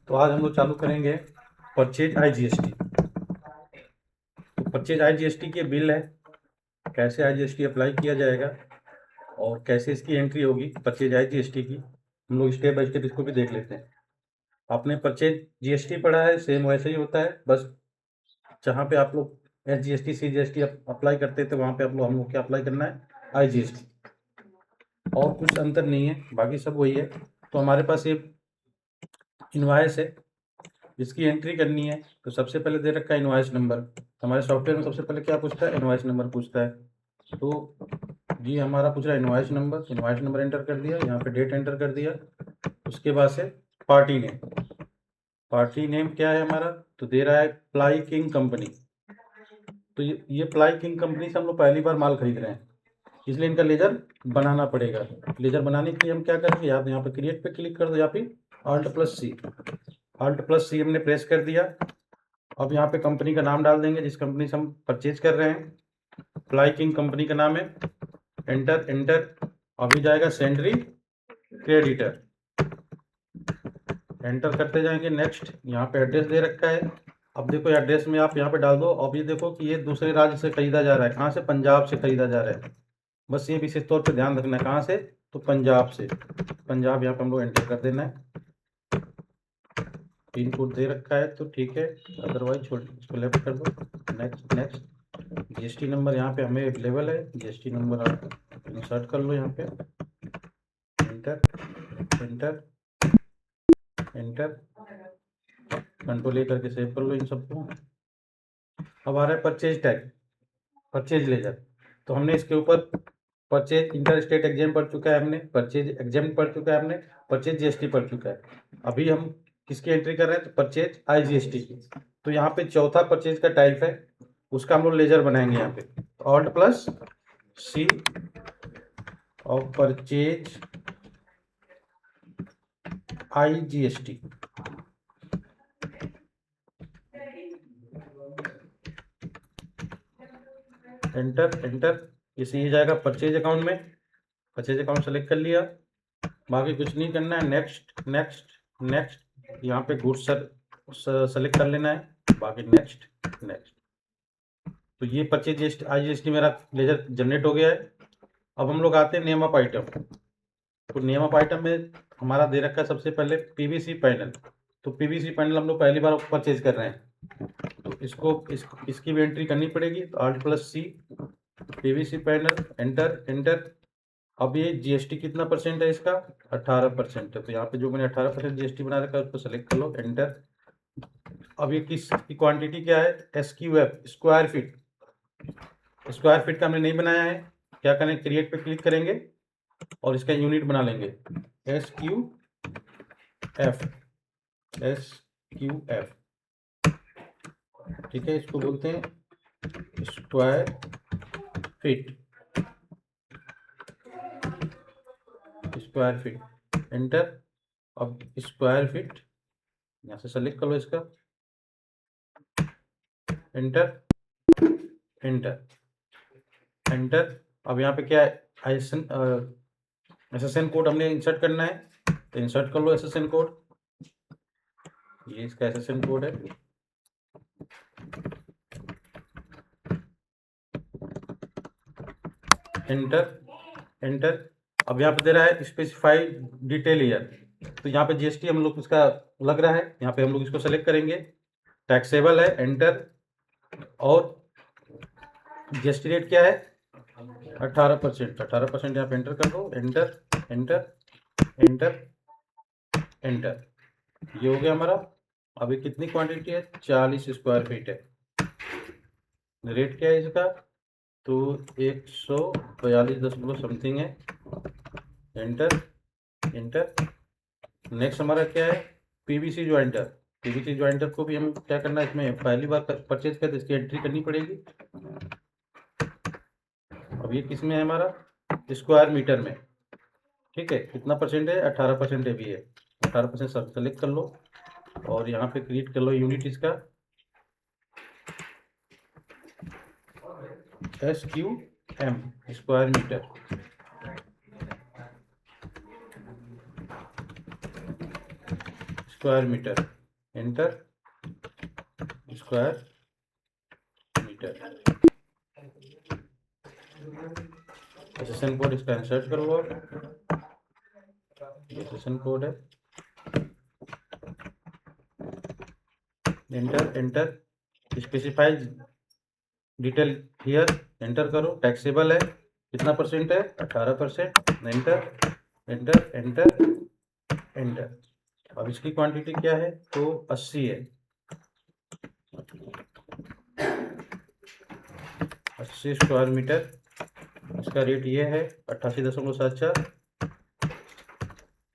तो आज हम लोग चालू करेंगे परचेज IGST। तो परचेज IGST के बिल है, कैसे IGST अप्लाई किया जाएगा और कैसे इसकी एंट्री होगी परचेज IGST की, हम लोग स्टेप बाय स्टेप इसको भी देख लेते हैं। आपने परचेज GST पढ़ा है, सेम वैसे ही होता है, बस जहाँ पे आप लोग SGST CGST अप्लाई करते थे वहाँ पे आप लोग हम लोग क्या अप्लाई करना है, IGST। और कुछ अंतर नहीं है, बाकी सब वही है। तो हमारे पास ये इनवॉइस है, इसकी एंट्री करनी है। तो सबसे पहले दे रखा है इनवॉइस नंबर। हमारे सॉफ्टवेयर में सबसे पहले क्या पूछता है, इनवॉइस नंबर पूछता है। तो जी हमारा पूछ रहा है इनवॉइस नंबर एंटर कर दिया, यहाँ पे डेट एंटर कर दिया। उसके बाद से पार्टी नेम, पार्टी नेम क्या है हमारा, तो दे रहा है प्लाई किंग कंपनी। तो ये प्लाई किंग कंपनी से हम लोग पहली बार माल खरीद रहे हैं, इसलिए इनका लेजर बनाना पड़ेगा। लेजर बनाने के लिए हम क्या करेंगे, यहाँ पे क्रिएट पे क्लिक कर दो, या फिर Alt+C हमने प्रेस कर दिया। अब यहाँ पे कंपनी का नाम डाल देंगे जिस कंपनी से हम परचेज कर रहे हैं। फ्लाई किंग कंपनी का नाम है, एंटर एंटर। अभी जाएगा सेंड्री क्रेडिटर, एंटर करते जाएंगे, नेक्स्ट। यहाँ पे एड्रेस दे रखा है, अब देखो एड्रेस में आप यहाँ पे डाल दो। अब ये देखो कि ये दूसरे राज्य से खरीदा जा रहा है, कहाँ से, पंजाब से खरीदा जा रहा है। बस ये विशेष तौर पे ध्यान रखना है, कहाँ से, तो पंजाब से। पंजाब यहाँ पे हम लोग एंटर कर देना है। पिन कोड दे रखा है तो ठीक है, अदरवाइज छोड़ इसको लेफ्ट कर दो। Next next. GST नंबर यहाँ पे हमें अवेलेबल है, GST नंबर आप इंसर्ट कर लो यहाँ पे, enter enter enter. Control A करके सेव कर लो इन सबको। अब आ रहा है परचेज टैग, परचेज लेजर। तो हमने इसके ऊपर परचेज इंटर स्टेट एग्जाम पढ़ चुका है हमने, परचेज एग्जाम पढ़ चुका है हमने, परचेज GST पढ़ चुका है। अभी हम किसकी एंट्री कर रहे हैं, तो परचेज IGST की। तो यहाँ पे चौथा परचेज का टाइप है, उसका हम लोग लेजर बनाएंगे यहाँ पे। Alt+C और परचेज IGST, एंटर एंटर। इसे ये जाएगा परचेज अकाउंट में, परचेज अकाउंट सेलेक्ट कर लिया, बाकी कुछ नहीं करना है। नेक्स्ट नेक्स्ट नेक्स्ट, यहाँ पे गुड्स सेलेक्ट कर लेना है, बाकी नेक्स्ट नेक्स्ट। तो ये परचेज IGST मेरा लेजर जनरेट हो गया है। अब हम लोग आते हैं नेम ऑफ आइटम। तो नेम ऑफ आइटम में हमारा दे रखा है सबसे पहले PVC पैनल। तो PVC पैनल हम लोग पहली बार परचेज कर रहे हैं, तो इसकी भी एंट्री करनी पड़ेगी। तो Alt+C, PVC panel, enter enter. अब ये GST कितना परसेंट है इसका, 18% है। तो यहाँ पे जो मैंने 18% GST बना रखा है उसको सेलेक्ट कर लो, एंटर। अब ये किसकी क्वांटिटी क्या है, SQF, square feet. Square feet का हमने नहीं बनाया है, क्या करें, क्रिएट पे क्लिक करेंगे और इसका यूनिट बना लेंगे, SQF, SQF। ठीक है, इसको बोलते हैं square feet, square feet, enter. अब स्क्वायर फीट यहाँ से सेलेक्ट कर लो इसका, एंटर एंटर एंटर। अब यहाँ पे क्या है, SSN कोड हमने इंसर्ट करना है, तो इंसर्ट कर लो SSN कोड, ये इसका SSN कोड है, एंटर एंटर। अब यहाँ पे दे रहा है स्पेसिफाइड डिटेल ईयर। तो यहाँ पे GST हम लोग उसका लग रहा है, यहाँ पे हम लोग इसको सेलेक्ट करेंगे, टैक्सेबल है, एंटर। और GST रेट क्या है, 18%। 18% यहाँ पे एंटर कर दो, एंटर एंटर एंटर एंटर। ये हो गया हमारा। अभी कितनी क्वांटिटी है, 40 स्क्वायर फीट है। रेट क्या है इसका, तो 142 समथिंग है, एंटर एंटर। नेक्स्ट हमारा क्या है, PVC ज्वाइंटर। PVC ज्वाइंटर को भी हम क्या करना है, इसमें पहली बार परचेज कर, इसकी एंट्री करनी पड़ेगी। अब ये किस में है हमारा, स्क्वायर मीटर में। ठीक है, कितना परसेंट है, 18% है भी है। 18% सब सेलेक्ट कर लो और यहाँ पे क्रिएट कर लो यूनिट इसका, SQM, square metre. Square metre, enter, square metre. Session code इसका इंसर्ट कर लो, ये सेशन कोड है, enter, enter, specify detail here, enter करो, टैक्सेबल है, कितना परसेंट है, 18%, एंटर, एंटर, एंटर, एंटर। अब इसकी क्वांटिटी क्या है, तो 80 है, 80 स्क्वायर मीटर, इसका रेट ये है 88.74।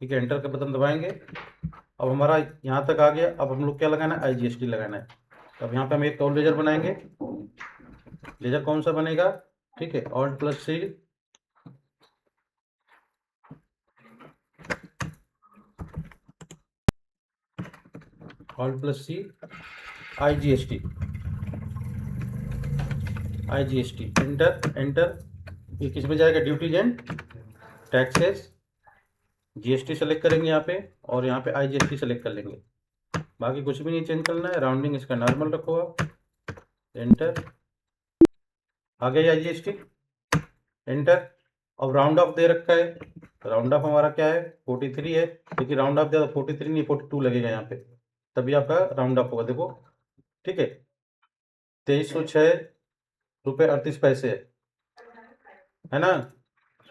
ठीक है, एंटर का बटन दबाएंगे। अब हमारा यहाँ तक आ गया। अब हम लोग क्या लगाना है, IGST लगाना है। अब यहाँ पे हम एक और लेजर बनाएंगे। लेजर कौन सा बनेगा, ठीक है, Alt+C, Alt+C, IGST, enter, enter. ये किस में जाएगा, duties and taxes, GST select करेंगे यहाँ पे, और यहाँ पे IGST सेलेक्ट कर लेंगे। बाकी कुछ भी नहीं चेंज करना है, राउंडिंग इसका नॉर्मल रखो आप, एंटर, आ गया IGST, एंटर। अब राउंड ऑफ दे रखा है, राउंड ऑफ हमारा क्या है, 43 है, लेकिन राउंड ऑफ दिया तो 43 नहीं 42 लगेगा यहाँ पे, तभी आपका राउंड ऑफ होगा। देखो, ठीक है, 2306.38 है ना,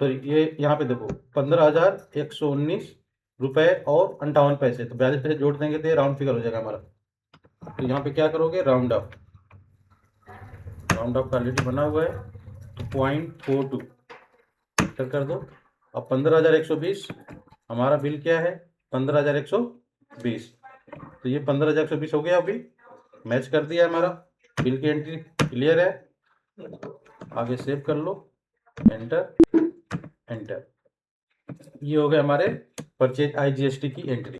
सॉरी, ये यहाँ पे देखो 15,119.58 तो 42 पैसे जोड़ देंगे तो ये राउंड फिगर हो जाएगा हमारा। तो यहाँ पे क्या करोगे, राउंड ऑफ, राउंड ऑफ का ऑलरेडी बना हुआ है, तो 0.42 एंटर कर दो। अब 15,120 हमारा बिल क्या है, 15,120, तो ये 15,120 हो गया, अभी मैच कर दिया हमारा, बिल की एंट्री क्लियर है। आगे सेव कर लो, एंटर, एंटर। ये हो गया हमारे परचेज IGST की एंट्री।